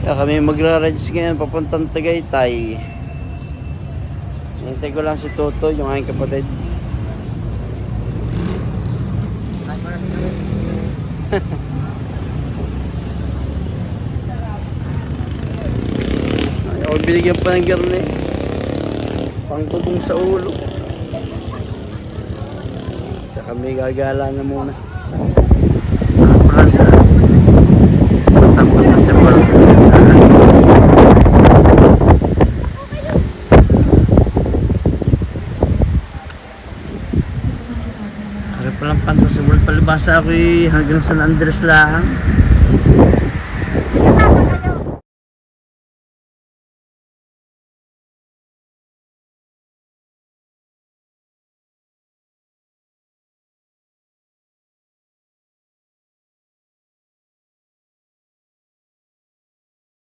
Kaya kami magra-rides ngayon papuntang Tagaytay. Hintay ko lang si Toto, yung aking kapatid. Ay, ako binigyan pa ng garne. Pangtubong sa ulo. Sa kami gagala na muna. Tapos na sa palang Pantas World. Palibasa ako hanggang San Andres lang.